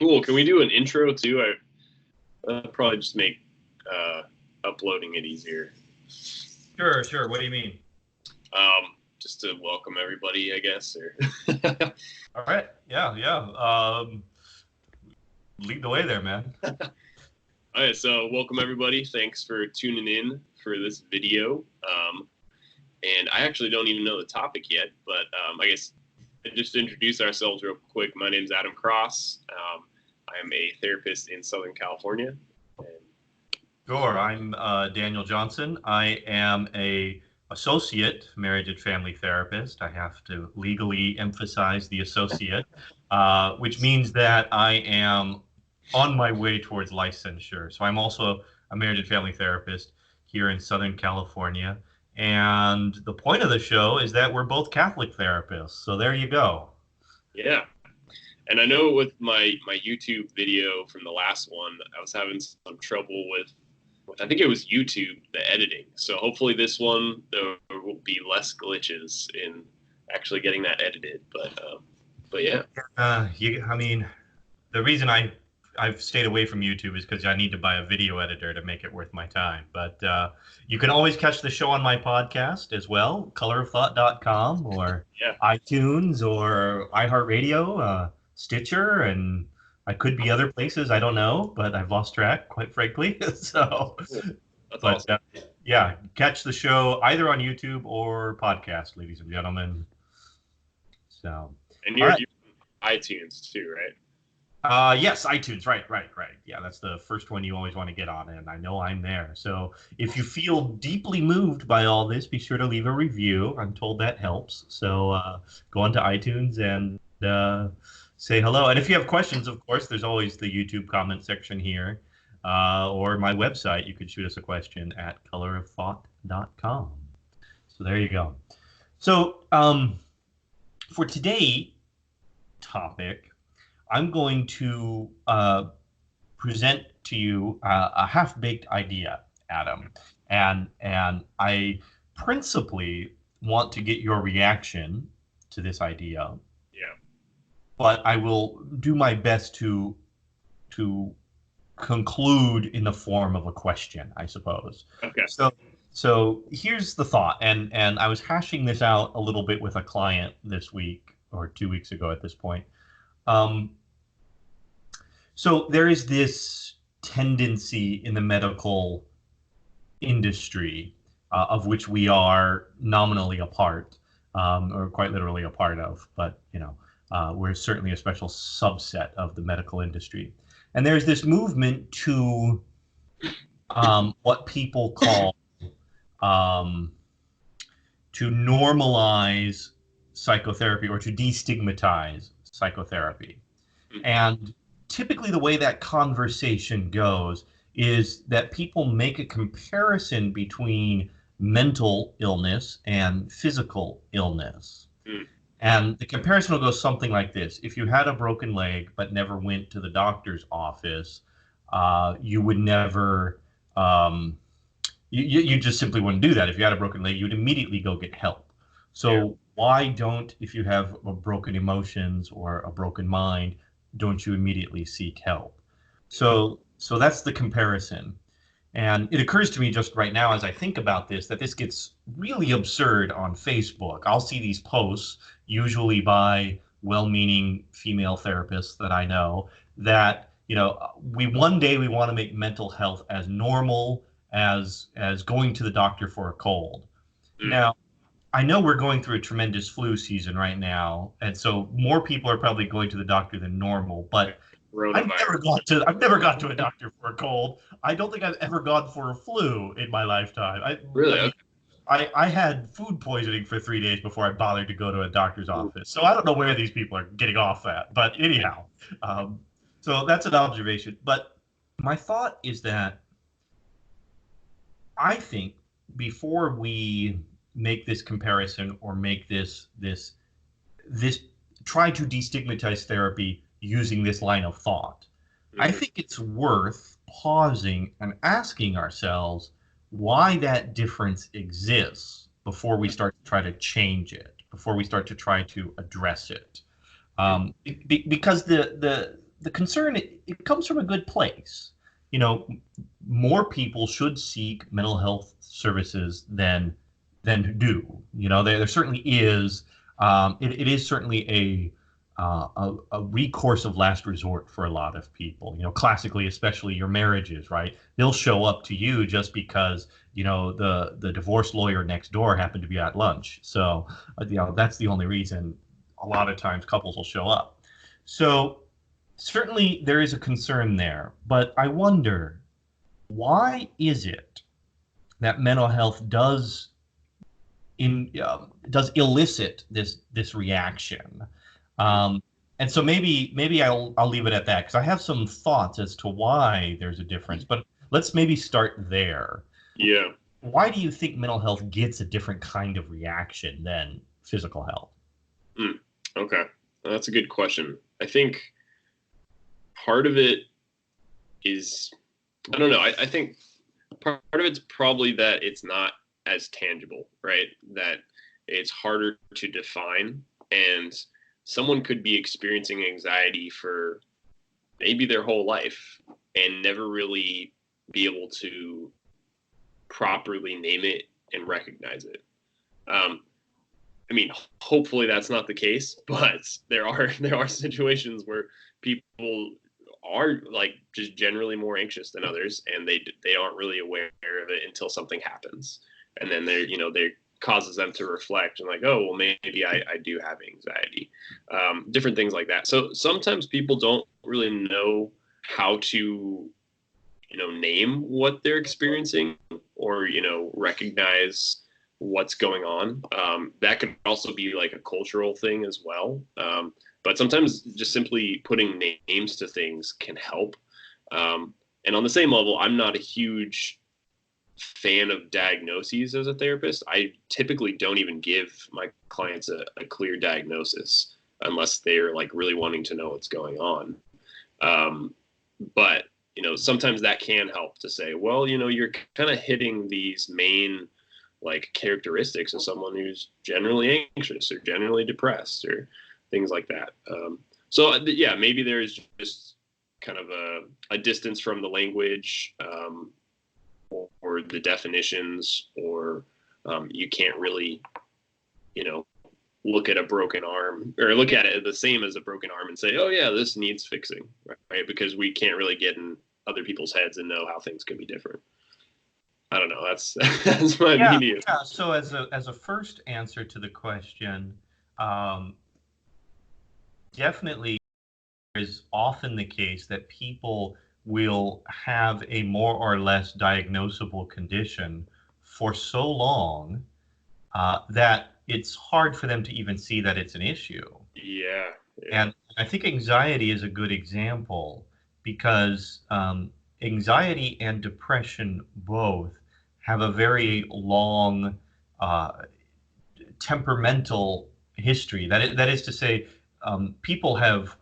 Cool. Can we do an intro too? Probably just make uploading it easier. Sure. What do you mean? Just to welcome everybody, I guess. Or All right. Yeah. Lead the way there, man. All right. So welcome everybody. Thanks for tuning in for this video. And I actually don't even know the topic yet, but I guess just to introduce ourselves real quick. My name is Adam Cross. I'm a therapist in Southern California. Sure. I'm Daniel Johnson. I am a associate marriage and family therapist. I have to legally emphasize the associate, which means that I am on my way towards licensure. So I'm also a marriage and family therapist here in Southern California. And the point of the show is that we're both Catholic therapists. So there you go. Yeah. And I know with my YouTube video from the last one, I was having some trouble with I think it was YouTube, the editing. So hopefully this one, there will be less glitches in actually getting that edited. But yeah. I mean, the reason I've stayed away from YouTube is because I need to buy a video editor to make it worth my time. But you can always catch the show on my podcast as well, coloroffthought.com or iTunes or iHeartRadio, Stitcher, and I could be other places. I don't know, but I've lost track, quite frankly. So, that's awesome. Yeah, catch the show either on YouTube or podcast, ladies and gentlemen. So, and you're on iTunes too, right? Yes, iTunes. Right. Yeah, that's the first one you always want to get on, and I know I'm there. So if you feel deeply moved by all this, be sure to leave a review. I'm told that helps. So go on to iTunes and say hello. And if you have questions, of course, there's always the YouTube comment section here, or my website. You could shoot us a question at coloroffthought.com. So there you go. So for today's topic, I'm going to present to you a half-baked idea, Adam, and I principally want to get your reaction to this idea. But I will do my best to conclude in the form of a question, I suppose. Okay. So here's the thought, and I was hashing this out a little bit with a client this week or 2 weeks ago at this point. So there is this tendency in the medical industry, of which we are nominally a part, or quite literally a part of, but we're certainly a special subset of the medical industry. And there's this movement to what people call to normalize psychotherapy or to destigmatize psychotherapy. And typically the way that conversation goes is that people make a comparison between mental illness and physical illness. And the comparison will go something like this. If you had a broken leg but never went to the doctor's office, you would never, you just simply wouldn't do that. If you had a broken leg, you would immediately go get help. So why don't, if you have broken emotions or a broken mind, don't you immediately seek help? So that's the comparison. And it occurs to me just right now as I think about this, that this gets really absurd on Facebook. I'll see these posts, usually by well-meaning female therapists that I know, that, one day we want to make mental health as normal as going to the doctor for a cold. Now, I know we're going through a tremendous flu season right now, and so more people are probably going to the doctor than normal, but I've never gone to a doctor for a cold. I don't think I've ever gone for a flu in my lifetime. Really? I had food poisoning for 3 days before I bothered to go to a doctor's office. So I don't know where these people are getting off at. But anyhow, so that's an observation. But my thought is that I think before we make this comparison or make this try to destigmatize therapy using this line of thought, I think it's worth pausing and asking ourselves why that difference exists before we start to try to change it, before we start to try to address it. Because the the concern, it comes from a good place. You know, more people should seek mental health services than do. You know, there certainly is. It is certainly a recourse of last resort for a lot of people. You know, classically, especially your marriages, right? They'll show up to you just because you know the divorce lawyer next door happened to be at lunch. So you know that's the only reason. A lot of times, couples will show up. So certainly there is a concern there, but I wonder, why is it that mental health does elicit this reaction? Um, and so maybe I'll leave it at that because I have some thoughts as to why there's a difference. But let's maybe start there. Yeah. Why do you think mental health gets a different kind of reaction than physical health? Okay. That's a good question. I think part of it is, I don't know. I think part of it's probably that it's not as tangible, right? That it's harder to define. And someone could be experiencing anxiety for maybe their whole life and never really be able to properly name it and recognize it. I mean, hopefully that's not the case, but there are situations where people are like just generally more anxious than others, and they aren't really aware of it until something happens, and then they causes them to reflect and like, oh well, maybe I do have anxiety, different things like that. So sometimes people don't really know how to name what they're experiencing or recognize what's going on. That could also be like a cultural thing as well. But sometimes just simply putting names to things can help. And on the same level, I'm not a huge fan of diagnoses as a therapist. I typically don't even give my clients a clear diagnosis unless they're like really wanting to know what's going on. But sometimes that can help to say, well, you're kind of hitting these main like characteristics of someone who's generally anxious or generally depressed or things like that. So yeah, maybe there's just kind of a distance from the language, or the definitions, or you can't really, look at a broken arm or look at it the same as a broken arm and say, oh yeah, this needs fixing, right? Because we can't really get in other people's heads and know how things can be different. I don't know. That's that's my media. Yeah. So as a first answer to the question, definitely is often the case that people will have a more or less diagnosable condition for so long that it's hard for them to even see that it's an issue. Yeah. And I think anxiety is a good example because anxiety and depression both have a very long temperamental history. That is to say, people have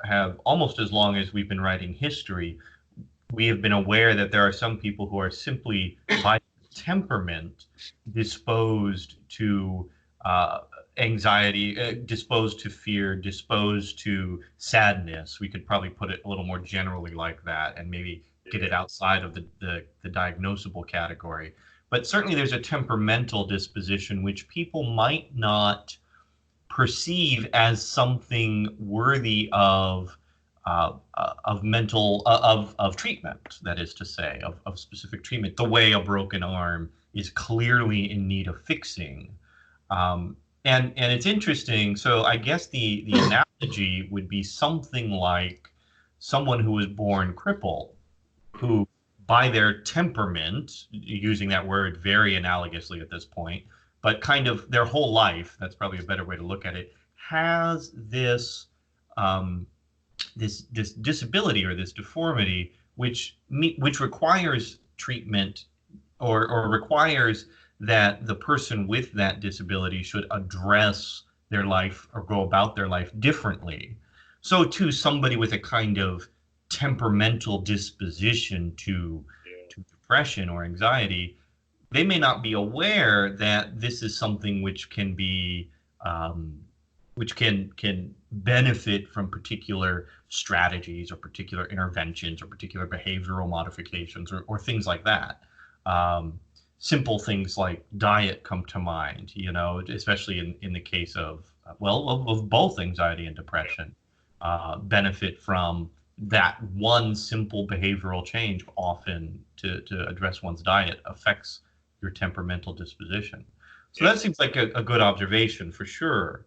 almost as long as we've been writing history, we have been aware that there are some people who are simply by temperament disposed to anxiety, disposed to fear, disposed to sadness. We could probably put it a little more generally like that and maybe get it outside of the diagnosable category. But certainly there's a temperamental disposition which people might not perceive as something worthy of mental of treatment. That is to say, of specific treatment. The way a broken arm is clearly in need of fixing. And it's interesting. So I guess the analogy would be something like someone who was born crippled, who by their temperament, using that word very analogously at this point, but kind of their whole life, that's probably a better way to look at it, has this this disability or this deformity, which requires treatment or requires that the person with that disability should address their life or go about their life differently. So too, somebody with a kind of temperamental disposition to depression or anxiety, they may not be aware that this is something which can be which can benefit from particular strategies or particular interventions or particular behavioral modifications or things like that. Simple things like diet come to mind, especially in the case of, of both anxiety and depression, benefit from that one simple behavioral change often to address one's diet affects your temperamental disposition. So that seems like a good observation for sure.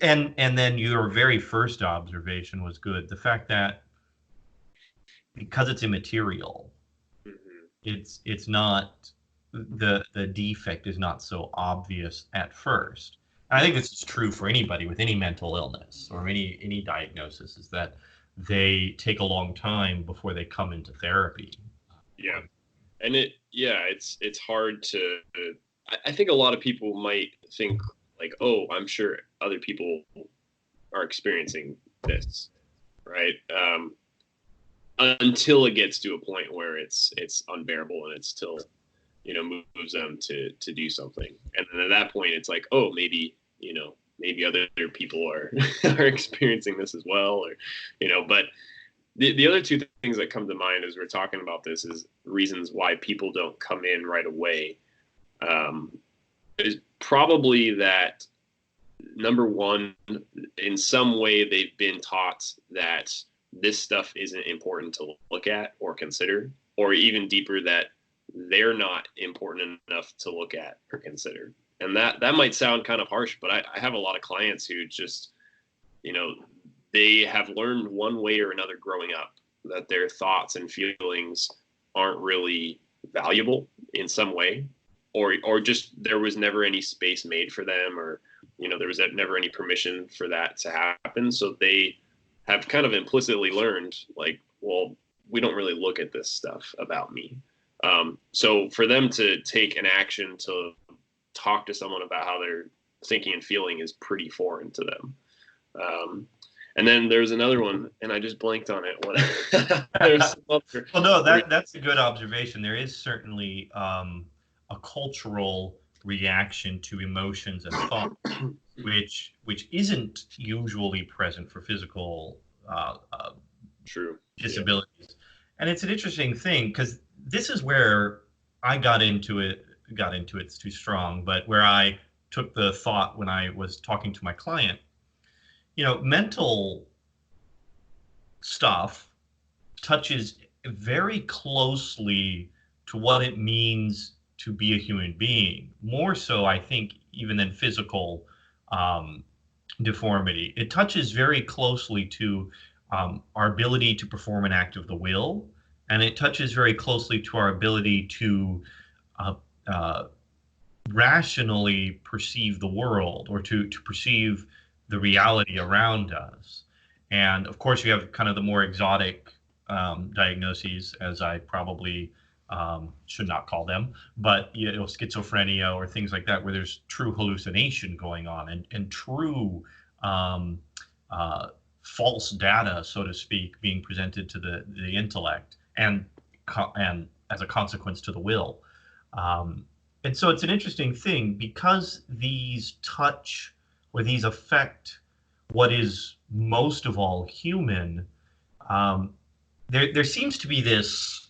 And then your very first observation was good. The fact that because it's immaterial, it's not the defect is not so obvious at first. And I think this is true for anybody with any mental illness or any diagnosis, is that they take a long time before they come into therapy. Yeah. And it's hard to, I think a lot of people might think like, oh, I'm sure other people are experiencing this, right? Until it gets to a point where it's unbearable and it still, moves them to do something. And then at that point, it's like, oh, maybe other people are are experiencing this as well, or But the other two things that come to mind as we're talking about this is reasons why people don't come in right away. Is probably that, number one, in some way they've been taught that this stuff isn't important to look at or consider, or even deeper, that they're not important enough to look at or consider. And that might sound kind of harsh, but I have a lot of clients who just, they have learned one way or another growing up that their thoughts and feelings aren't really valuable in some way, or just there was never any space made for them, or there was never any permission for that to happen. So they have kind of implicitly learned, like, well, we don't really look at this stuff about me. So for them to take an action to talk to someone about how they're thinking and feeling is pretty foreign to them. And then there's another one, and I just blanked on it. Well, no, that's a good observation. There is certainly a cultural reaction to emotions and thought, which isn't usually present for physical true disabilities. Yeah. And it's an interesting thing, because this is where I got into it's too strong, but where I took the thought when I was talking to my client. Mental stuff touches very closely to what it means to be a human being, more so, I think, even than physical deformity. It touches very closely to our ability to perform an act of the will, and it touches very closely to our ability to rationally perceive the world, or to perceive the reality around us. And of course, you have kind of the more exotic diagnoses, as I probably should not call them, but schizophrenia or things like that, where there's true hallucination going on, and true false data, so to speak, being presented to the intellect, and as a consequence to the will. And so it's an interesting thing, because these touch, or these affect, what is most of all human. There seems to be this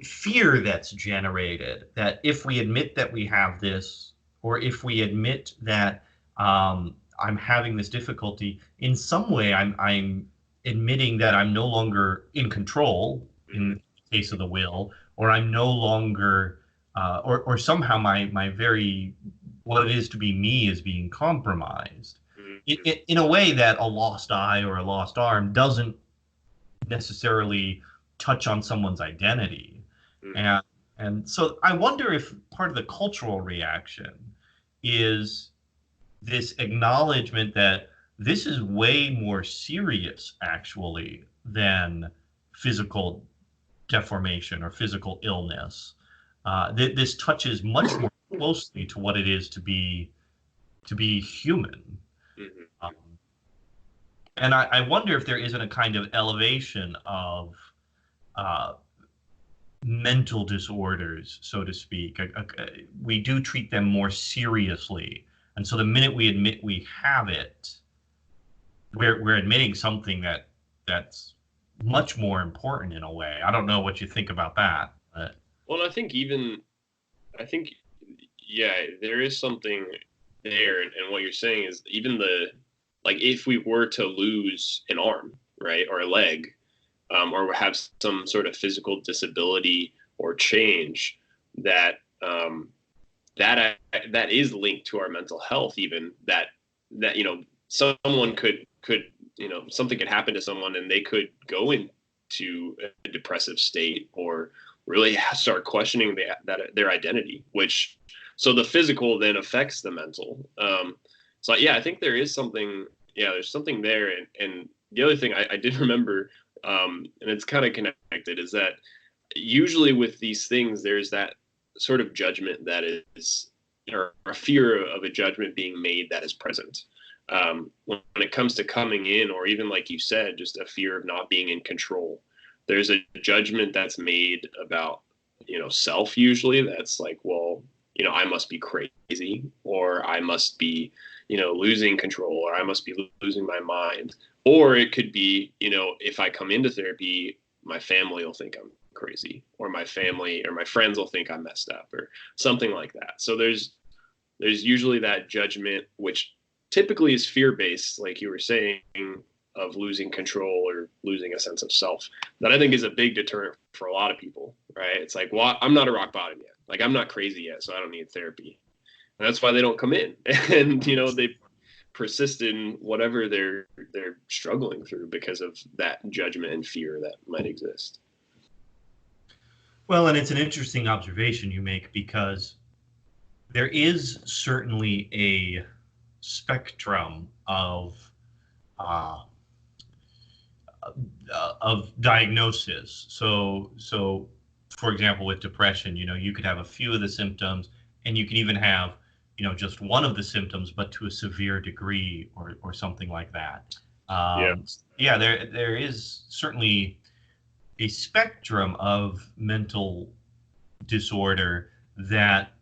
fear that's generated, that if we admit that we have this, or if we admit that I'm having this difficulty, in some way I'm admitting that I'm no longer in control, in the case of the will, or I'm no longer or somehow my very, what it is to be me, is being compromised in a way that a lost eye or a lost arm doesn't necessarily touch on someone's identity. And so I wonder if part of the cultural reaction is this acknowledgement that this is way more serious, actually, than physical deformation or physical illness. This touches much more closely to what it is to be human. And I wonder if there isn't a kind of elevation of mental disorders, so to speak. We do treat them more seriously, And so the minute we admit we have it, we're admitting something that's much more important in a way. I don't know what you think about that. But. Well, I think, yeah, there is something there, and what you're saying is even like if we were to lose an arm, right, or a leg, or have some sort of physical disability or change that that is linked to our mental health, even that someone could something could happen to someone and they could go into a depressive state or really start questioning their identity, which so the physical then affects the mental. So yeah, I think there is something. Yeah, there's something there, and the other thing I did remember, and it's kind of connected, is that usually with these things, there's that sort of judgment that is, or a fear of a judgment being made that is present. When it comes to coming in, or even like you said, just a fear of not being in control, there's a judgment that's made about, self usually that's like, well, I must be crazy, or I must be, losing control, or I must be losing my mind. Or it could be, if I come into therapy, my family will think I'm crazy, or my family or my friends will think I'm messed up, or something like that. So there's usually that judgment, which typically is fear based, like you were saying, of losing control or losing a sense of self. That I think is a big deterrent for a lot of people, right? It's like, well, I'm not a rock bottom yet. Like I'm not crazy yet, so I don't need therapy. And that's why they don't come in. And they persist in whatever they're struggling through because of that judgment and fear that might exist. Well, and it's an interesting observation you make, because there is certainly a spectrum uh, of diagnosis. So, for example, with depression, you could have a few of the symptoms, and you can even have, just one of the symptoms, but to a severe degree, or something like that. Yeah. Yeah, there is certainly a spectrum of mental disorder that,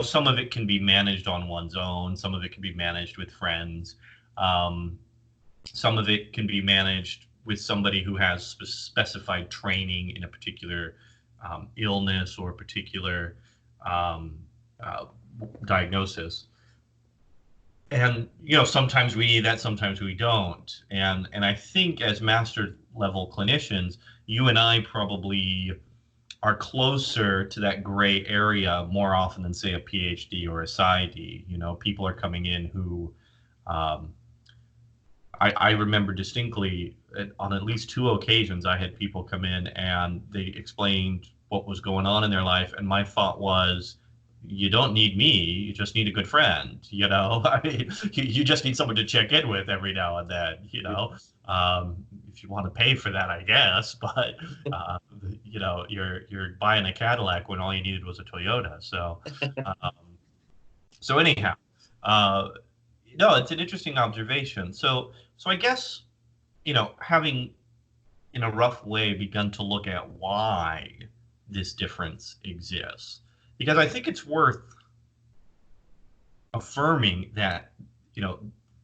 some of it can be managed on one's own, some of it can be managed with friends, some of it can be managed with somebody who has specified training in a particular illness or a particular um, uh, diagnosis. And sometimes we need that, sometimes we don't. And I think as master level clinicians, you and I probably are closer to that gray area more often than, say, a PhD or a PsyD. People are coming in who, um, I remember distinctly on at least 2 occasions, I had people come in and they explained what was going on in their life. And my thought was, you don't need me, you just need a good friend. I mean, you just need someone to check in with every now and then. If you want to pay for that, I guess, but you're buying a Cadillac when all you needed was a Toyota. So anyhow, no, it's an interesting observation. So I guess, having in a rough way begun to look at why this difference exists, because I think it's worth affirming that,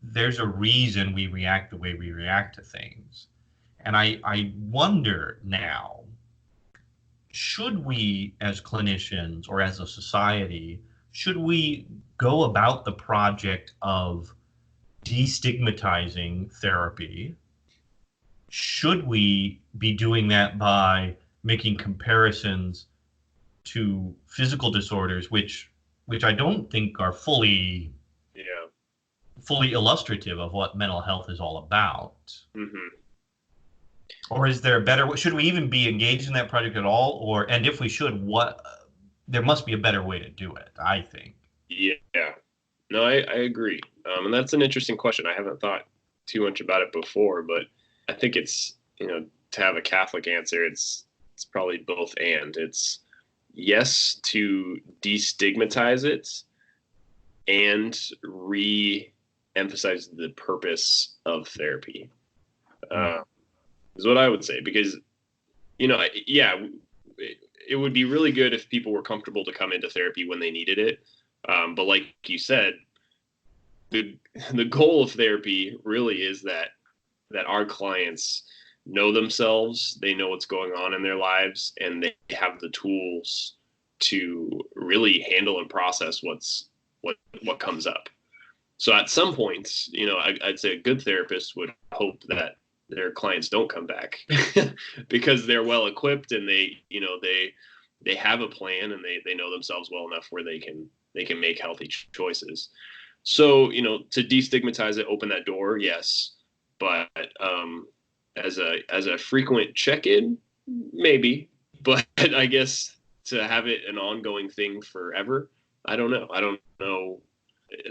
there's a reason we react the way we react to things. And I wonder now, should we as clinicians or as a society, should we go about the project of destigmatizing therapy? Should we be doing that by making comparisons to physical disorders, which I don't think are fully illustrative of what mental health is all about? Mm-hmm. Or is there a better? Should we even be engaged in that project at all? And if we should, what? There must be a better way to do it, I think. Yeah. No, I agree. And that's an interesting question. I haven't thought too much about it before, but I think it's, to have a Catholic answer, it's probably both and. It's yes to destigmatize it and re-emphasize the purpose of therapy. Is what I would say, because, yeah, it would be really good if people were comfortable to come into therapy when they needed it. But like you said, the the goal of therapy really is that our clients know themselves, they know what's going on in their lives, and they have the tools to really handle and process what comes up. So at some points, I'd say a good therapist would hope that their clients don't come back because they're well equipped and they have a plan and they know themselves well enough where they can make healthy choices. So, to destigmatize it, open that door, yes. But as a frequent check-in, maybe. But I guess to have it an ongoing thing forever, I don't know. I don't know.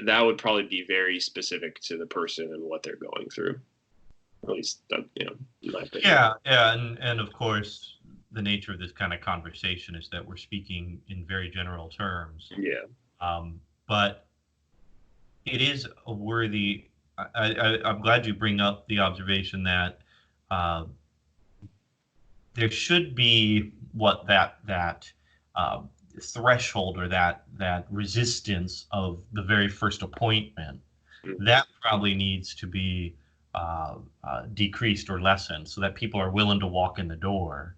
That would probably be very specific to the person and what they're going through. At least that, in my opinion. Yeah, and of course, the nature of this kind of conversation is that we're speaking in very general terms. Yeah. But it is a worthy. I'm glad you bring up the observation that there should be that threshold or that resistance of the very first appointment. Mm-hmm. That probably needs to be decreased or lessened so that people are willing to walk in the door.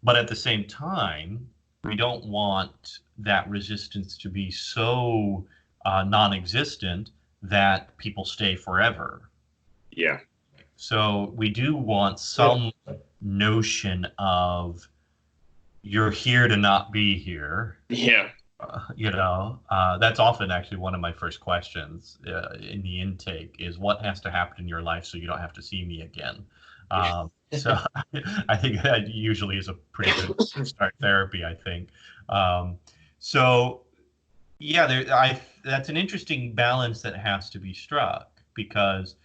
But at the same time, we don't want that resistance to be so non-existent that people stay forever. Yeah. So we do want some notion of you're here to not be here. Yeah. That's often actually one of my first questions in the intake is what has to happen in your life so you don't have to see me again. So I think that usually is a pretty good start therapy, I think. So yeah, that's an interesting balance that has to be struck because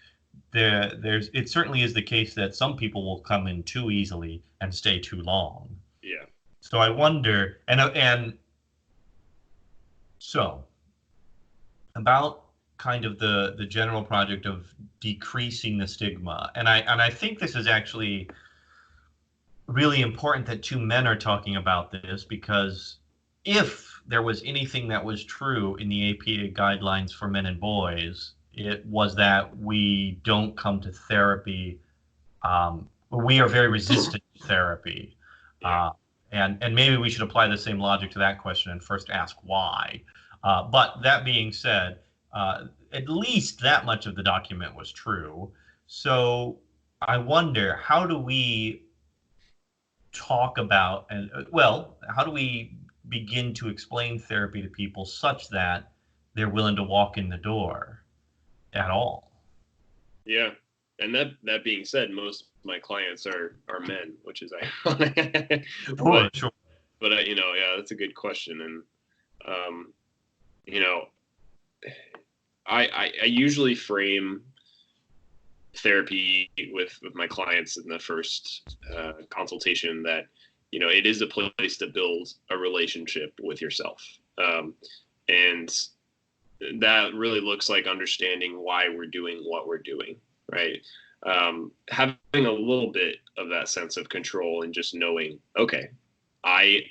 it certainly is the case that some people will come in too easily and stay too long. Yeah. So I wonder, and so about kind of the general project of decreasing the stigma, and I think this is actually really important that two men are talking about this because if there was anything that was true in the APA guidelines for men and boys, it was that we don't come to therapy. We are very resistant to therapy. Yeah. And maybe we should apply the same logic to that question and first ask why. But that being said, at least that much of the document was true. So I wonder, how do we talk about how do we begin to explain therapy to people such that they're willing to walk in the door at all? Yeah. And that being said, most of my clients are men, which is ironic. Sure. But yeah, that's a good question. And you know, I usually frame therapy with my clients in the first consultation that it is a place to build a relationship with yourself, and that really looks like understanding why we're doing what we're doing, right? Having a little bit of that sense of control and just knowing, okay, I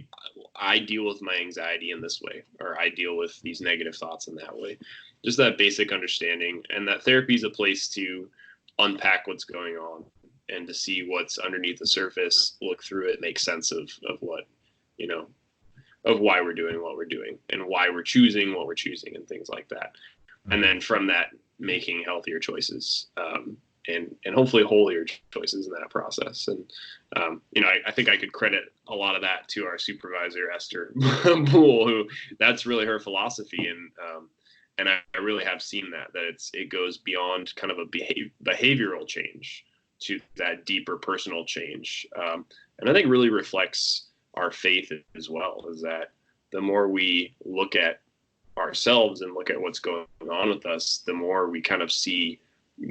deal with my anxiety in this way, or I deal with these negative thoughts in that way. Just that basic understanding, and that therapy is a place to unpack what's going on and to see what's underneath the surface, look through it, make sense of what, of why we're doing what we're doing and why we're choosing what we're choosing and things like that. And then from that, making healthier choices, and hopefully holier choices in that process. And, I think I could credit a lot of that to our supervisor, Esther Poole, who that's really her philosophy. And I really have seen that it goes beyond kind of a behavioral change to that deeper personal change. And I think really reflects our faith as well, is that the more we look at ourselves and look at what's going on with us, the more we kind of see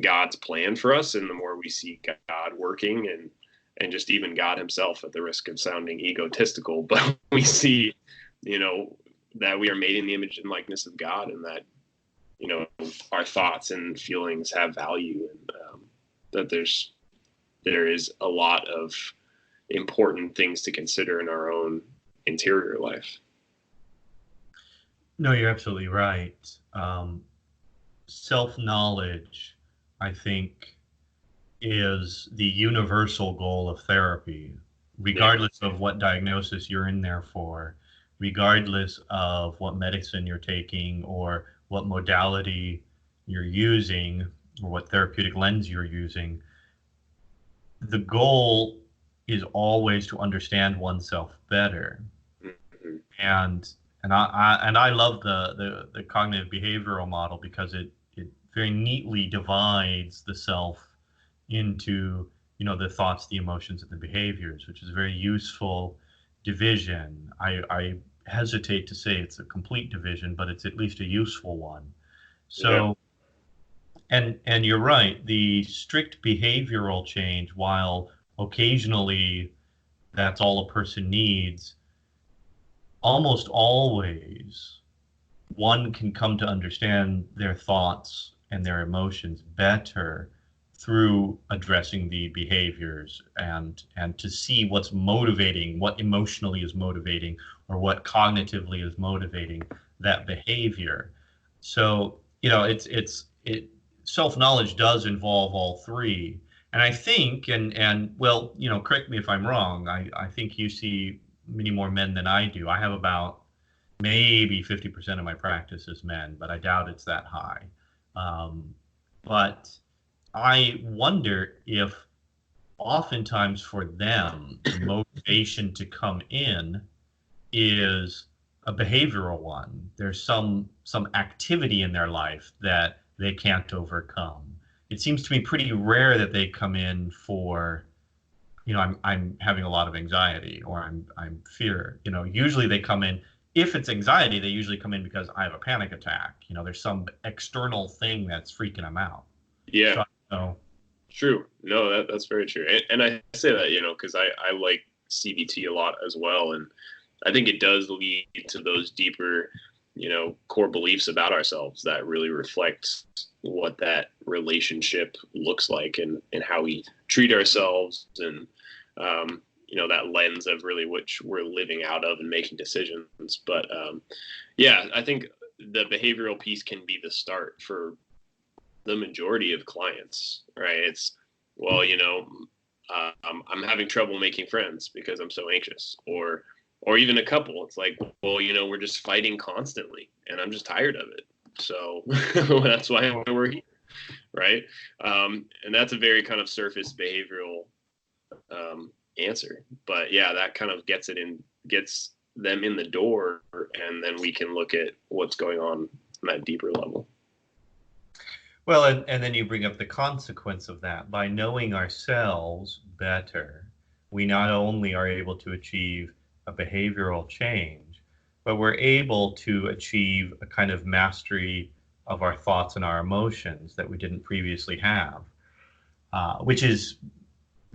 God's plan for us, and the more we see God working, and just even God himself, at the risk of sounding egotistical, but we see, that we are made in the image and likeness of God, and that, our thoughts and feelings have value, and that there is a lot of important things to consider in our own interior life. No, you're absolutely right. Self-knowledge, I think, is the universal goal of therapy, Yeah. regardless of what diagnosis you're in there for, regardless of what medicine you're taking or what modality you're using or what therapeutic lens you're using. The goal is always to understand oneself better. Mhm. And I love the cognitive behavioral model because it very neatly divides the self into, the thoughts, the emotions, and the behaviors, which is a very useful division. I hesitate to say it's a complete division, but it's at least a useful one. Yeah. So, and you're right, the strict behavioral change, while occasionally that's all a person needs, almost always one can come to understand their thoughts and their emotions better through addressing the behaviors and to see what's motivating, what emotionally is motivating, or what cognitively is motivating that behavior. So, it self-knowledge does involve all three. And I think, and well, correct me if I'm wrong, I think you see many more men than I do. I have about maybe 50% of my practice is men, but I doubt it's that high. Um, but I wonder if oftentimes for them, the motivation to come in is a behavioral one. There's some activity in their life that they can't overcome. It seems to me pretty rare that they come in for, I'm having a lot of anxiety or I'm fear. Usually they come in, if it's anxiety, they usually come in because I have a panic attack. There's some external thing that's freaking them out. Yeah. So, so True. No, that's very true. And I say that, because I like CBT a lot as well. And I think it does lead to those deeper, core beliefs about ourselves that really reflect what that relationship looks like and how we treat ourselves and, that lens of really which we're living out of and making decisions. But yeah, I think the behavioral piece can be the start for the majority of clients, right? It's, well, I'm having trouble making friends because I'm so anxious, or even a couple. It's like, well, we're just fighting constantly, and I'm just tired of it. So that's why we're here, right? And that's a very kind of surface behavioral answer, but yeah, that kind of gets them in the door, and then we can look at what's going on that deeper level. well, and then you bring up the consequence of that. By knowing ourselves better, we not only are able to achieve a behavioral change, but we're able to achieve a kind of mastery of our thoughts and our emotions that we didn't previously have, which is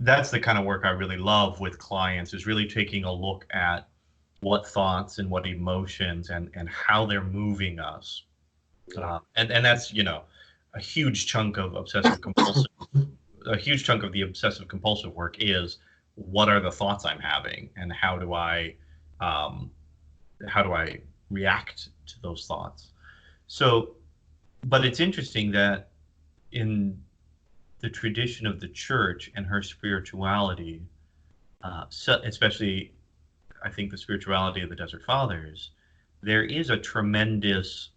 that's the kind of work I really love with clients, is really taking a look at what thoughts and what emotions and how they're moving us. Yeah. And that's, a huge chunk of obsessive compulsive, a huge chunk of the obsessive compulsive work is what are the thoughts I'm having and um, how do I react to those thoughts? So, but it's interesting that in the tradition of the church and her spirituality, so especially I think the spirituality of the Desert Fathers, there is a tremendous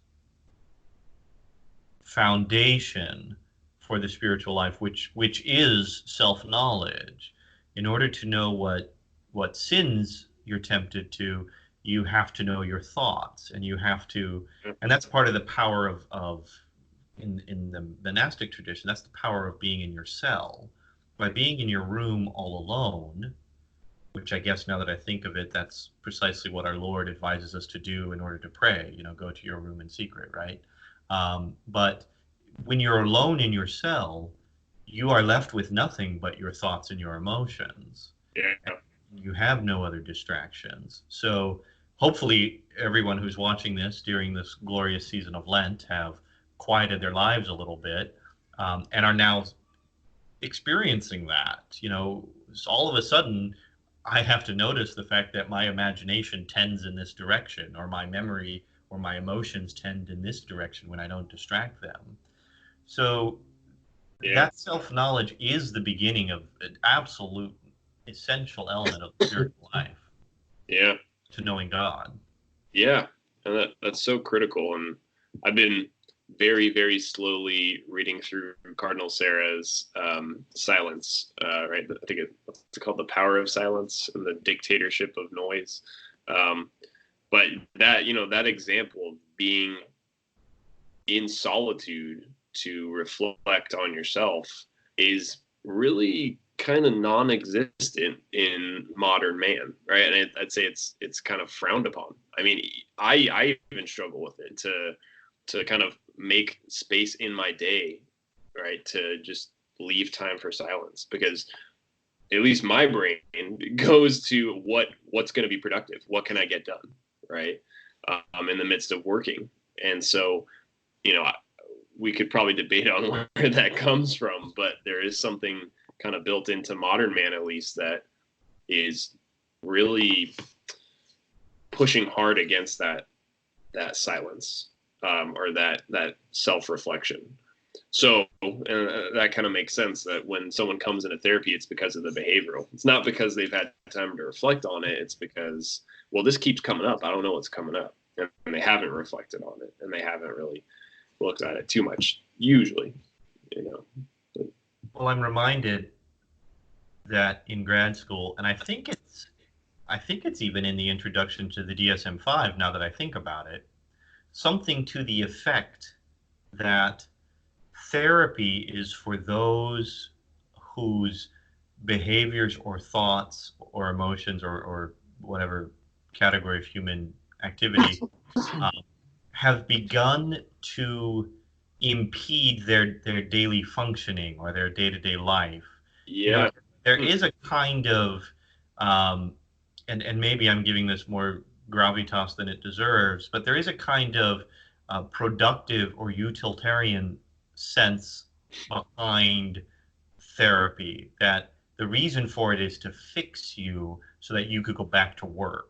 foundation for the spiritual life, which is self knowledge. In order to know what sins you're tempted to, you have to know your thoughts, and you have to, and that's part of the power of in the monastic tradition. That's the power of being in your cell. By being in your room all alone, which I guess now that I think of it, that's precisely what our Lord advises us to do in order to pray. Go to your room in secret, right? But when you're alone in your cell, you are left with nothing but your thoughts and your emotions. Yeah. You have no other distractions. So hopefully, everyone who's watching this during this glorious season of Lent have quieted their lives a little bit, and are now experiencing that. So all of a sudden, I have to notice the fact that my imagination tends in this direction, or my memory or my emotions tend in this direction when I don't distract them. So Yeah. that self-knowledge is the beginning of an absolute essential element of spiritual life, Yeah. to knowing God. Yeah. And that's so critical. And I've been very, very slowly reading through Cardinal Sarah's Silence, right? I think it's called The Power of Silence and the Dictatorship of Noise. But that, that example of being in solitude to reflect on yourself is really kind of non-existent in modern man, right? And I'd say it's kind of frowned upon. I mean, I even struggle with it to kind of make space in my day, right, to just leave time for silence, because at least my brain goes to what's going to be productive, what can I get done, right, in the midst of working. And so, we could probably debate on where that comes from, but there is something kind of built into modern man, at least, that is really pushing hard against that silence, or that self-reflection. So that kind of makes sense that when someone comes into therapy, it's because of the behavioral. It's not because they've had time to reflect on it. It's because, well, this keeps coming up. I don't know what's coming up. And they haven't reflected on it, and they haven't really looked at it too much, usually, But, Well, I'm reminded that in grad school, and I think it's even in the introduction to the DSM-5, now that I think about it, something to the effect that therapy is for those whose behaviors or thoughts or emotions, or whatever category of human activity um, have begun to impede their daily functioning or their day-to-day life. yeah. There is a kind of um, and maybe I'm giving this more gravitas than it deserves, but there is a kind of productive or utilitarian sense behind therapy, that the reason for it is to fix you so that you could go back to work.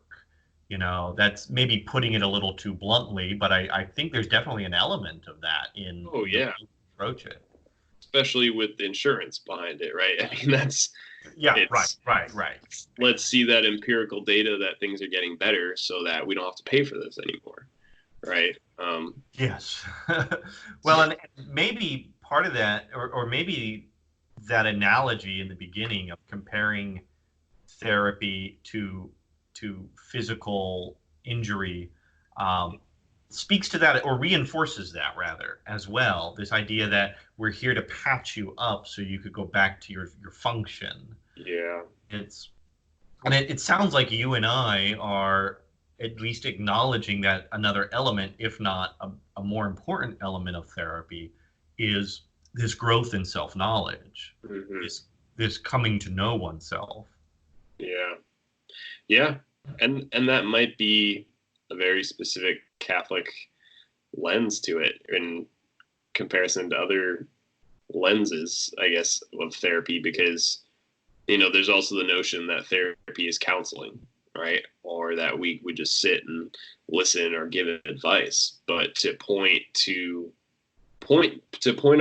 That's maybe putting it a little too bluntly, but I think there's definitely an element of that in Oh, the way yeah. you approach it. Especially with the insurance behind it, right? I mean, Yeah, right, it's, right, right. let's see that empirical data that things are getting better so that we don't have to pay for this anymore, right? Yes. Well, and maybe part of that, or maybe that analogy in the beginning of comparing therapy to physical injury, um, speaks to that, or reinforces that rather as well. This idea that we're here to patch you up so you could go back to your function. Yeah. It's and it sounds like you and I are at least acknowledging that another element, if not a more important element of therapy, is this growth in self-knowledge, Hmm. this coming to know oneself. Yeah. Yeah. And that might be a very specific Catholic lens to it in comparison to other lenses, I guess, of therapy, because there's also the notion that therapy is counseling, right? Or that we would just sit and listen or give advice, but to point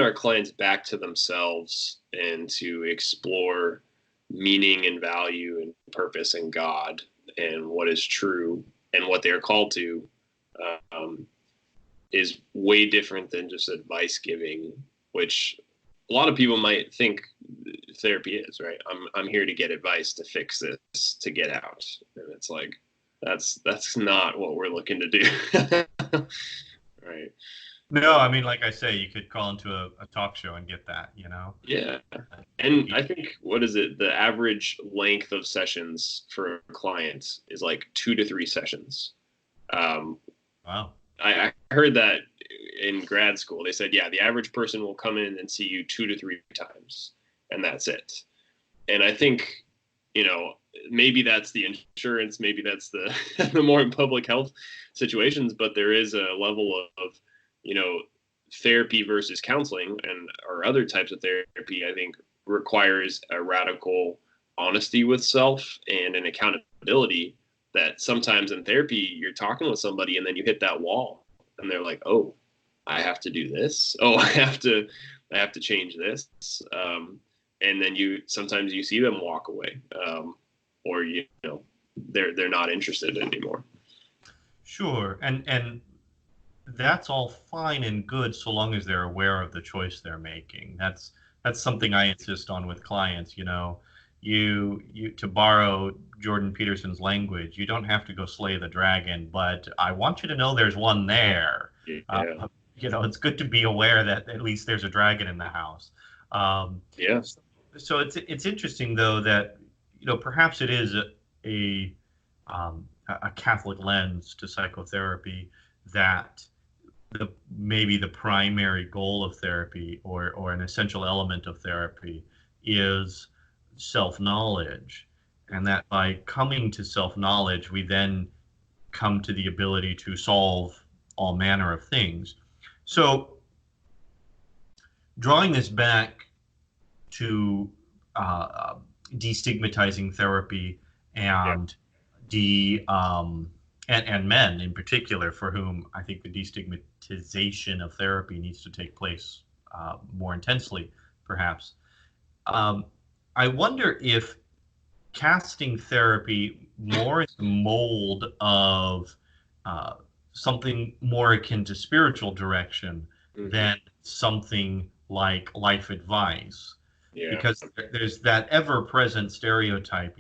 our clients back to themselves and to explore meaning and value and purpose and God and what is true and what they are called to, um, is way different than just advice giving, which a lot of people might think therapy is, right? I'm here to get advice to fix this, to get out. And it's like, that's not what we're looking to do. Right. No, I mean, like I say, you could call into a talk show and get that. Yeah. And I think, what is it? The average length of sessions for clients is like 2 to 3 sessions. Um, Wow. I heard that in grad school. They said, yeah, the average person will come in and see you 2 to 3 times, and that's it. And I think, maybe that's the insurance, maybe that's the the more public health situations, but there is a level of, therapy versus counseling and or other types of therapy. I think requires a radical honesty with self and an accountability that sometimes in therapy you're talking with somebody and then you hit that wall and they're like, oh, I have to do this. Oh, I have to change this. And then sometimes you see them walk away, or they're not interested anymore. Sure, and that's all fine and good so long as they're aware of the choice they're making. That's something I insist on with clients. You to borrow Jordan Peterson's language, you don't have to go slay the dragon, but I want you to know there's one there. Yeah. It's good to be aware that at least there's a dragon in the house. Yeah. So it's interesting though that perhaps it is a Catholic lens to psychotherapy, that maybe the primary goal of therapy or an essential element of therapy is self-knowledge, and that by coming to self-knowledge we then come to the ability to solve all manner of things. So drawing this back to destigmatizing therapy and and men in particular, for whom I think the destigmatization of therapy needs to take place more intensely, perhaps. I wonder if casting therapy more in the mold of something more akin to spiritual direction than something like life advice. Yeah. Because there's that ever-present stereotype,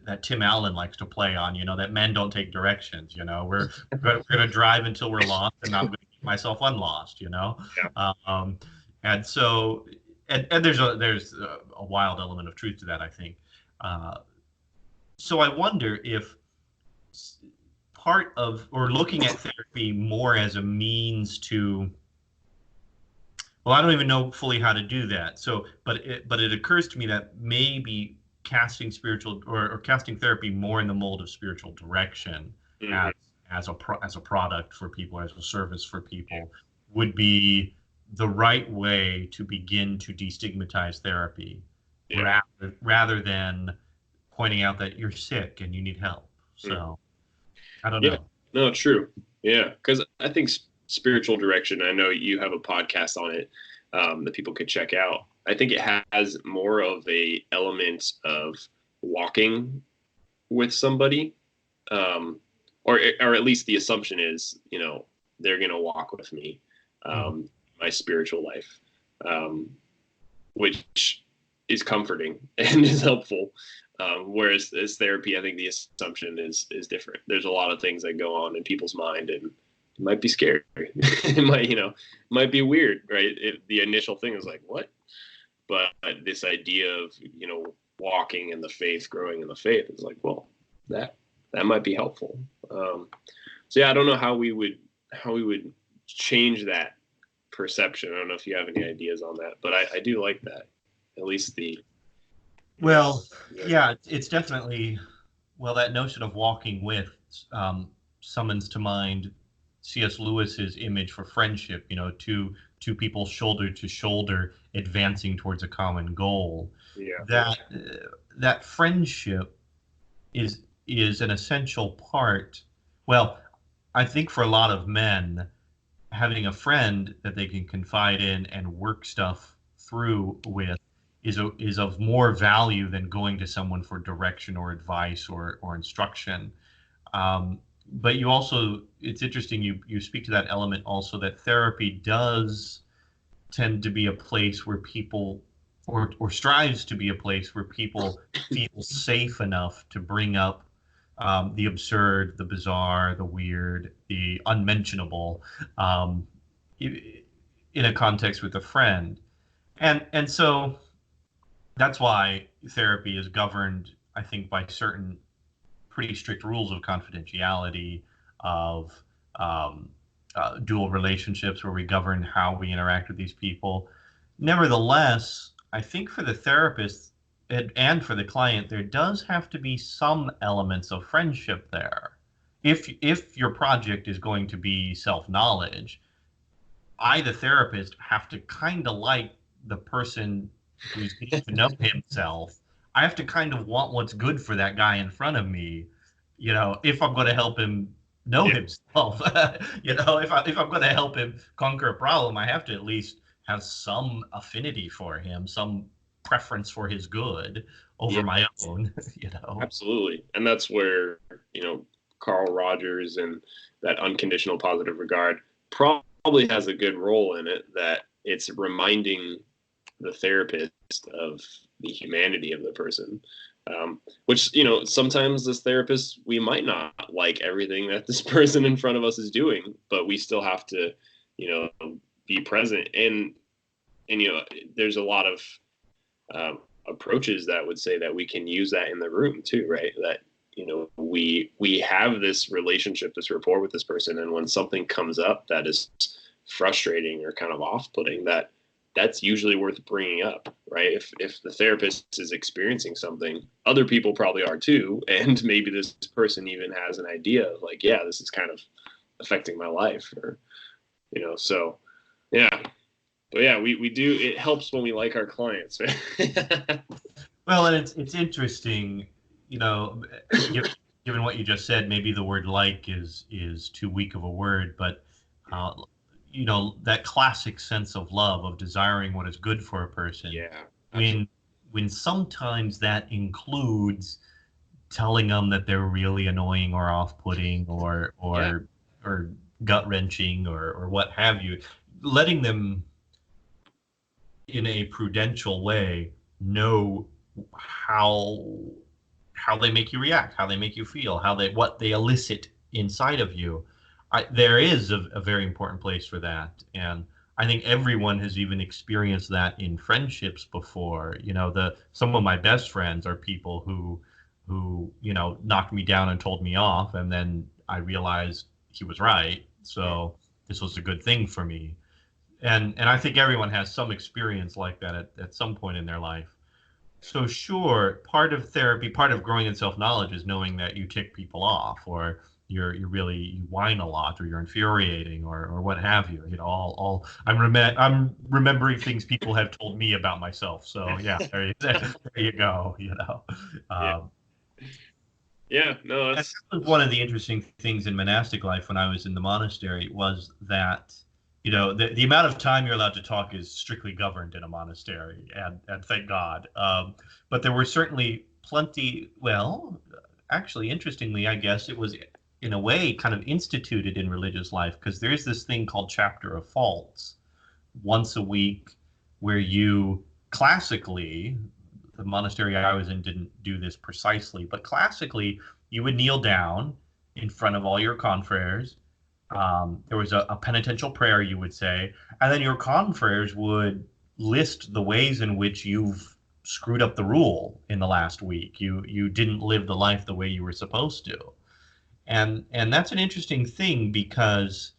that Tim Allen likes to play on, that men don't take directions. We're going to drive until we're lost, and I'm going to keep myself unlost. Yeah. And so, and there's a wild element of truth to that, I think. So I wonder if part of, or looking at therapy more as a means to, well, I don't even know fully how to do that. So, but it occurs to me that maybe casting spiritual or casting therapy more in the mold of spiritual direction as a product for people, as a service for people, would be the right way to begin to destigmatize therapy, rather than pointing out that you're sick and you need help. So I don't know. No, true. Yeah, because I think spiritual direction, I know you have a podcast on it that people could check out. I think it has more of a element of walking with somebody, or at least the assumption is, they're going to walk with me, my spiritual life, which is comforting and is helpful. Whereas as therapy, I think the assumption is different. There's a lot of things that go on in people's mind, and it might be scary. It might be weird, right? The initial thing is like, what? But this idea of, walking in the faith, growing in the faith is like, well, that might be helpful. So yeah, I don't know how we would change that perception. I don't know if you have any ideas on that, but I do like that. At least well, yeah, it's definitely, that notion of walking with summons to mind C.S. Lewis's image for friendship, two people shoulder to shoulder advancing towards a common goal. Yeah. That friendship is an essential part. Well, I think for a lot of men, having a friend that they can confide in and work stuff through with is of more value than going to someone for direction or advice or instruction. But you also, it's interesting, you speak to that element also, that therapy does tend to be a place where people, or strives to be a place where people feel safe enough to bring up the absurd, the bizarre, the weird, the unmentionable, in a context with a friend. And so that's why therapy is governed, I think, by certain pretty strict rules of confidentiality, of dual relationships, where we govern how we interact with these people. Nevertheless, I think for the therapist and for the client, there does have to be some elements of friendship there. If your project is going to be self-knowledge, I, the therapist, have to kind of like the person who's getting to know himself. I have to kind of want what's good for that guy in front of me. if I'm going to help him know himself, if I'm going to help him conquer a problem, I have to at least have some affinity for him, some preference for his good over Yeah, my own. absolutely. And that's where, Carl Rogers and that unconditional positive regard probably has a good role in it, that it's reminding the therapist of the humanity of the person. Which, sometimes as therapists, we might not like everything that this person in front of us is doing, but we still have to, be present. And there's a lot of approaches that would say that we can use that in the room too, right? That we have this relationship, this rapport with this person, and when something comes up that is frustrating or kind of off-putting, that's usually worth bringing up, right? If the therapist is experiencing something, other people probably are too, and maybe this person even has an idea of like, yeah, this is kind of affecting my life, or so yeah. But yeah, we do. It helps when we like our clients. Right? Well, and it's interesting, given what you just said, maybe the word like is too weak of a word, but uh, that classic sense of love, of desiring what is good for a person, Yeah, absolutely. when when sometimes that includes telling them that they're really annoying or off-putting or Yeah, or gut-wrenching or what have you, letting them in a prudential way know how how they make you react, how they make you feel, what they elicit inside of you. There is a very important place for that, and I think everyone has even experienced that in friendships before. Some of my best friends are people who knocked me down and told me off, and then I realized he was right. So this was a good thing for me, and I think everyone has some experience like that at some point in their life. So sure, part of therapy, part of growing in self-knowledge is knowing that you tick people off, or you whine a lot, or you're infuriating, or what have you. All I'm remembering things people have told me about myself. So yeah, there you go. yeah, Um, yeah. No, and that's that was one of the interesting things in monastic life when I was in the monastery, was that the amount of time you're allowed to talk is strictly governed in a monastery, and thank God. But there were certainly plenty. Well, actually, interestingly, I guess it was in a way kind of instituted in religious life, because there's this thing called chapter of faults once a week, where you classically, the monastery I was in didn't do this precisely, but classically, you would kneel down in front of all your confreres. There was a penitential prayer, you would say, and then your confreres would list the ways in which you've screwed up the rule in the last week. You didn't live the life the way you were supposed to, and that's an interesting thing, because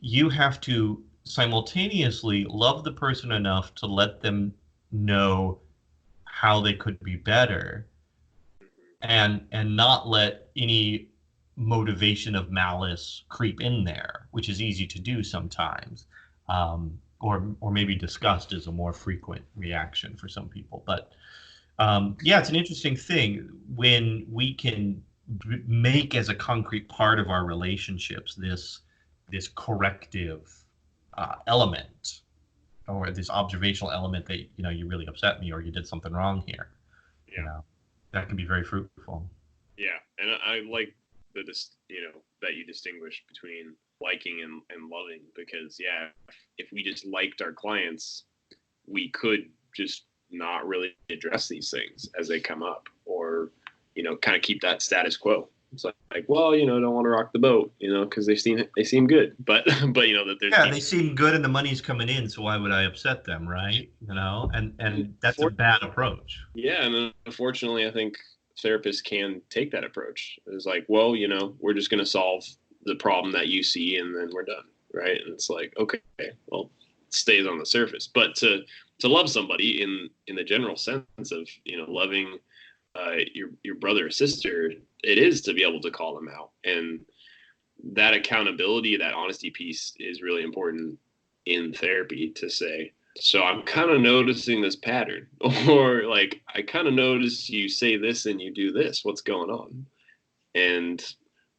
you have to simultaneously love the person enough to let them know how they could be better, and not let any motivation of malice creep in there, which is easy to do sometimes. Or maybe disgust is a more frequent reaction for some people. But yeah, it's an interesting thing when we can make as a concrete part of our relationships this corrective element, or this observational element, that you really upset me, or you did something wrong here. you yeah, know that can be very fruitful. yeah. And I like that you distinguish between liking and loving, because yeah, if we just liked our clients, we could just not really address these things as they come up, or kind of keep that status quo. It's like, well, don't want to rock the boat, because they seem good, but but that there's Yeah, they people. seem good and the money's coming in, so why would I upset them, right? And And that's a bad approach. yeah, and unfortunately, I think therapists can take that approach. It's like, well, we're just going to solve the problem that you see, and then we're done, right? And it's like, okay, well, it stays on the surface. But to love somebody in the general sense of loving your brother or sister, it is to be able to call them out, and that accountability, that honesty piece is really important in therapy, to say, so I'm kind of noticing this pattern, or like, I kind of notice you say this and you do this. What's going on? And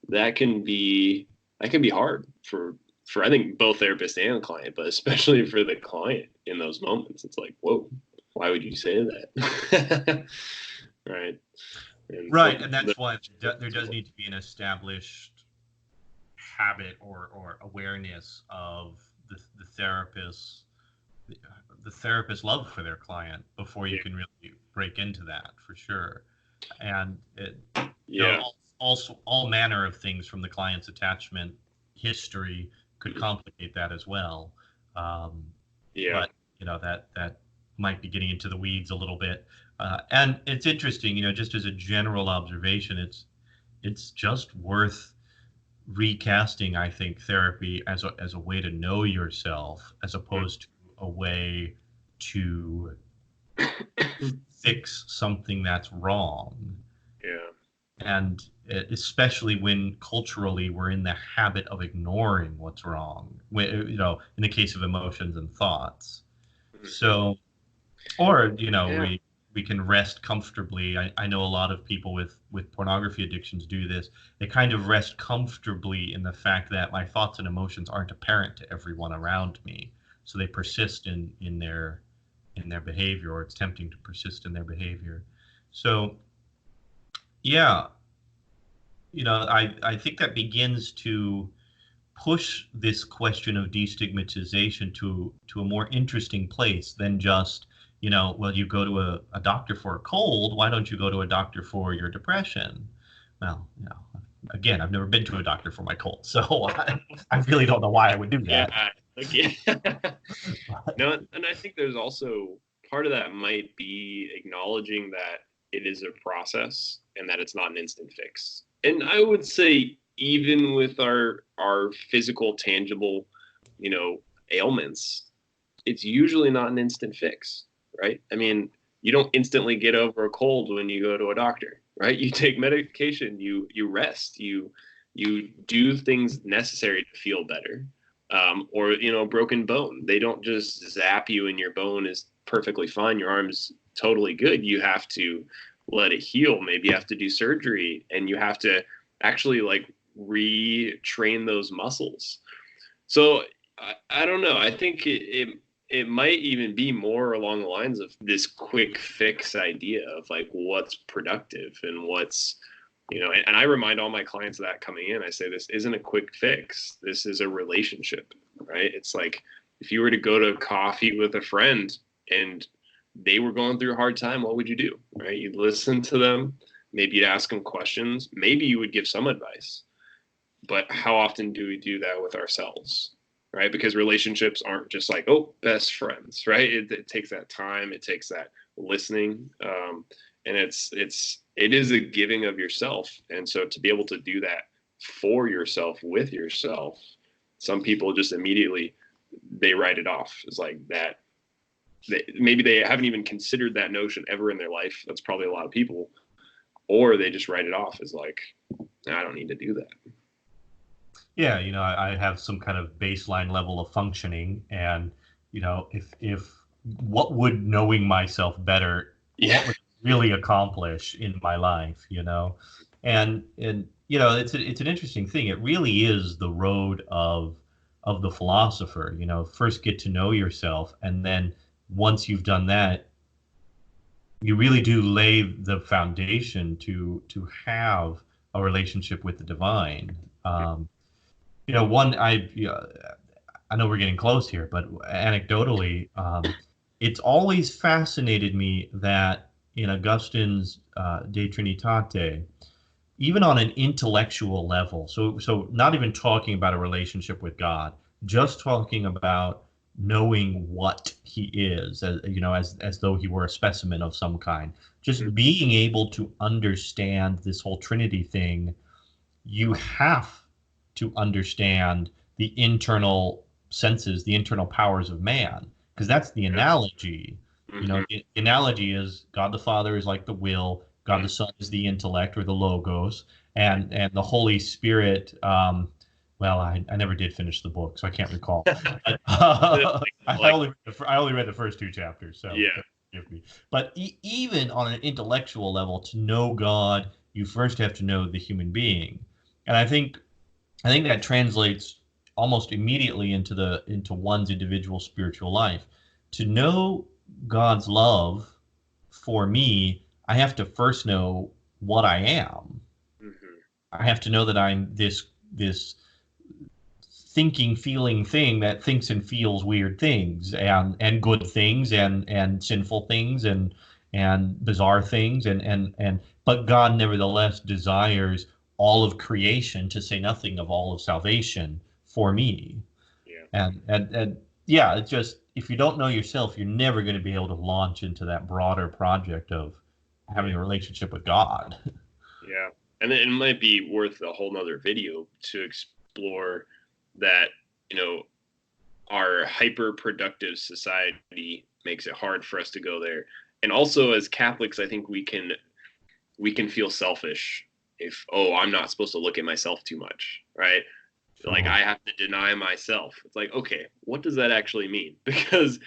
that can be hard for I think both therapist and client, but especially for the client in those moments. It's like, whoa, why would you say that? Right. And Right, and that's why there does need to be an established habit or awareness of the therapist, the therapist's love for their client before you can really break into that, for sure. And also all manner of things from the client's attachment history could complicate that as well. But that might be getting into the weeds a little bit. And it's interesting, just as a general observation, it's just worth recasting, I think, therapy as a way to know yourself, as opposed to a way to fix something that's wrong. Yeah. And especially when culturally we're in the habit of ignoring what's wrong, in the case of emotions and thoughts. So, or, we can rest comfortably. I know a lot of people with pornography addictions do this. They kind of rest comfortably in the fact that my thoughts and emotions aren't apparent to everyone around me. So they persist in their behavior, or it's tempting to persist in their behavior. So, yeah, I think that begins to push this question of destigmatization to a more interesting place than just, well, you go to a doctor for a cold. Why don't you go to a doctor for your depression? Well, again, I've never been to a doctor for my cold, so I really don't know why I would do that. No, and I think there's also part of that might be acknowledging that it is a process and that it's not an instant fix. And I would say even with our physical, tangible, ailments, it's usually not an instant fix, right? I mean, you don't instantly get over a cold when you go to a doctor, right? You take medication, you rest, you do things necessary to feel better. Or broken bone. They don't just zap you and your bone is perfectly fine. Your arm's totally good. You have to let it heal. Maybe you have to do surgery, and you have to actually like retrain those muscles. So I don't know. I think it might even be more along the lines of this quick fix idea of like what's productive and what's and I remind all my clients of that coming in. I say, this isn't a quick fix. This is a relationship, right? It's like if you were to go to coffee with a friend and they were going through a hard time, what would you do, right? You'd listen to them. Maybe you'd ask them questions. Maybe you would give some advice. But how often do we do that with ourselves, right? Because relationships aren't just like, oh, best friends, right? It takes that time. It takes that listening. And it is a giving of yourself. And so to be able to do that for yourself, with yourself, some people just immediately, they write it off. It's like that. Maybe they haven't even considered that notion ever in their life. That's probably a lot of people. Or they just write it off as like, I don't need to do that. Yeah, I have some kind of baseline level of functioning. And, if what would knowing myself better, what would really accomplish in my life, and it's an interesting thing. It really is the road of the philosopher. First get to know yourself, and then once you've done that, you really do lay the foundation to have a relationship with the divine. I know we're getting close here, but anecdotally, it's always fascinated me that in Augustine's De Trinitate, even on an intellectual level, so not even talking about a relationship with God, just talking about knowing what he is, as though he were a specimen of some kind, just being able to understand this whole Trinity thing, you have to understand the internal senses, the internal powers of man, because that's the analogy. The analogy is God the Father is like the will, God the Son is the intellect or the logos, and the Holy Spirit. Well, I never did finish the book, so I can't recall. I only read the first two chapters, so forgive me. But even on an intellectual level, to know God You first have to know the human being. And I think that translates almost immediately into one's individual spiritual life. To know God's love for me, I have to first know what I am. Hmm. I have to know that I'm this thinking, feeling thing that thinks and feels weird things and good things and sinful things and bizarre things and but God nevertheless desires all of creation, to say nothing of all of salvation, for me. Yeah. And yeah, it's just, if you don't know yourself, you're never going to be able to launch into that broader project of having Yeah. a relationship with God. Yeah. And it might be worth a whole nother video to explore that, you know, our hyper productive society makes it hard for us to go there. And also as Catholics, I think we can feel selfish if, oh, I'm not supposed to look at myself too much, right? Like Sure. I have to deny myself. It's like, okay, what does that actually mean? Because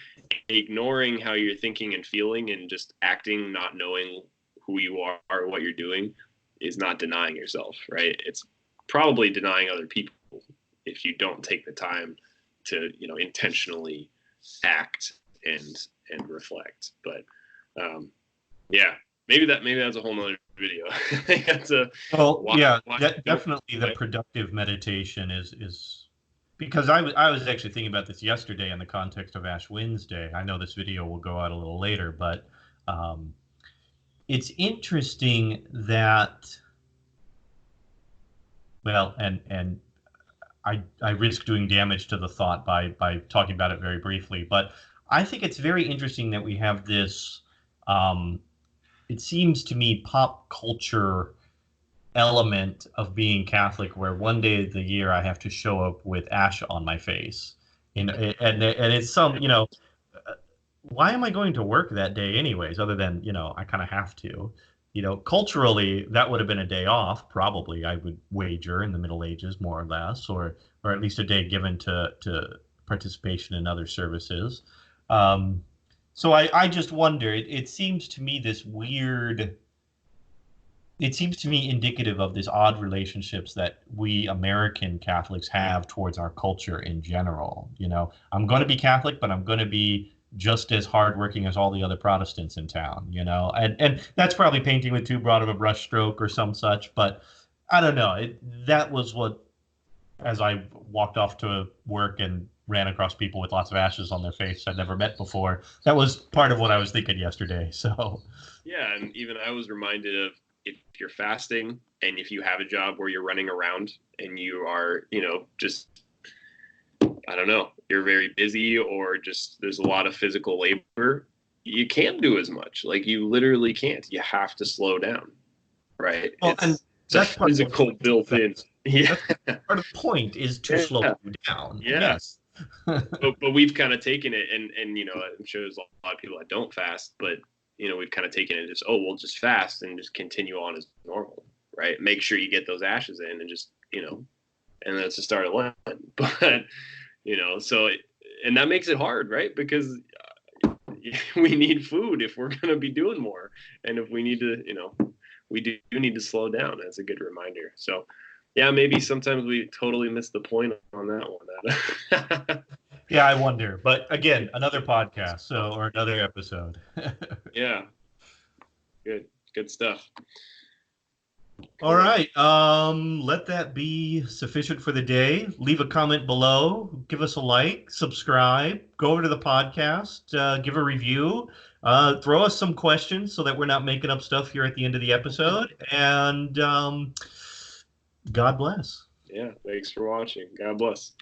ignoring how you're thinking and feeling and just acting, not knowing who you are or what you're doing, is not denying yourself, right? It's probably denying other people if you don't take the time to, intentionally act and reflect. But um, yeah, maybe that's a whole nother video. I think that's a Well, why yeah, why don't definitely the why, productive meditation is because I was actually thinking about this yesterday in the context of Ash Wednesday. I know this video will go out a little later, but um, it's interesting that, well, and I risk doing damage to the thought by talking about it very briefly, but I think it's very interesting that we have this. Um, it seems to me pop culture element of being Catholic, where one day of the year I have to show up with ash on my face, and it's some, why am I going to work that day anyways? Other than, I kind of have to. Culturally, that would have been a day off, probably, I would wager, in the Middle Ages, more or less, or at least a day given to participation in other services. Um, so I just wonder. It seems to me this weird. It seems to me indicative of this odd relationships that we American Catholics have towards our culture in general. I'm going to be Catholic, but I'm going to be just as hardworking as all the other Protestants in town. And that's probably painting with too broad of a brushstroke or some such, but I don't know. That was what, as I walked off to work and ran across people with lots of ashes on their face I'd never met before. That was part of what I was thinking yesterday. So, yeah, and even I was reminded of, if you're fasting and if you have a job where you're running around and you are, just, I don't know, you're very busy or just there's a lot of physical labor, you can't do as much. Like you literally can't. You have to slow down, right? well, and It's a that's part of the physical point. built in. Yeah. That's part of the point, is to slow Yeah. you down. Yeah. Yes. But we've kind of taken it, and I'm sure there's a lot of people that don't fast, but we've kind of taken it as, oh, we'll just fast and just continue on as normal, right? Make sure you get those ashes in, and just and that's the start of Lent. But so and that makes it hard, right? Because we need food if we're going to be doing more, and if we need to, we do need to slow down. That's a good reminder. So yeah, maybe sometimes we totally miss the point on that one. Yeah, I wonder. But again, another podcast, or another episode. Yeah, good stuff. All Cool. right. Let that be sufficient for the day. Leave a comment below. Give us a like. Subscribe. Go over to the podcast. Give a review. Throw us some questions so that we're not making up stuff here at the end of the episode. And God bless. Yeah, thanks for watching. God bless.